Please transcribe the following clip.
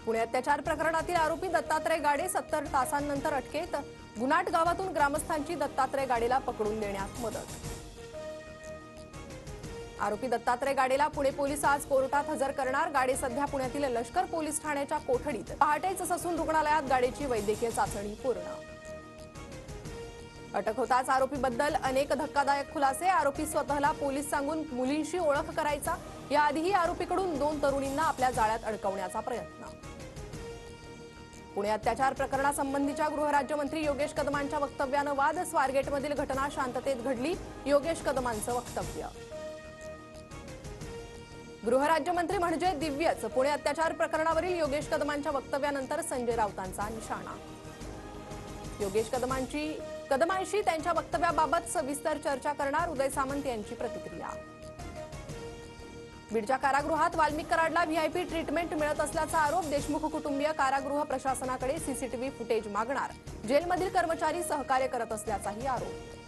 पुणे अत्याचार प्रकरणातील आरोपी दत्तात्रय गाडे 70 तासांनंतर अटकेत। गुनाट गावातून ग्रामस्थांची दत्तात्रय गाडेला पकडून देण्यात मदत। आरोपी दत्तात्रय गाडेला पुणे पोलीस आज कोर्टात हजर करणार। गाडे सध्या पुण्यातील लष्कर पोलीस ठाण्याच्या कोठडीत पहाटेच ससून रुग्णालयात गाडेची वैद्यकीय चाचणी पूर्ण। अटक होताच आरोपीबद्दल अनेक धक्कादायक खुलासे। आरोपी स्वतःला पोलीस सांगून मुलींशी ओळख करायचा। याआधीही आरोपीकडून 2 तरुणींना आपल्या जाळ्यात अडकवण्याचा प्रयत्न। पुणे अत्याचार प्रकरणासंबंधीच्या गृहराज्यमंत्री योगेश कदमांच्या वक्तव्यानं वाद। स्वारगेटमधील घटना शांततेत घडली, योगेश कदमांचं वक्तव्य। गृहराज्यमंत्री म्हणजे दिव्यच, पुणे अत्याचार प्रकरणावरील योगेश कदमांच्या वक्तव्यानंतर संजय राऊतांचा निशाणा। योगेश कदमांशी त्यांच्या वक्तव्याबाबत सविस्तर चर्चा करणार, उदय सामंत यांची प्रतिक्रिया। बीडच्या कारागृहात वाल्मिक कराडला व्हीआयपी ट्रीटमेंट मिळत असल्याचा आरोप। देशमुख कुटुंबीय कारागृह प्रशासनाकडे सीसीटीव्ही फुटेज मागणार। जेलमधील कर्मचारी सहकार्य करत असल्याचाही आरोप।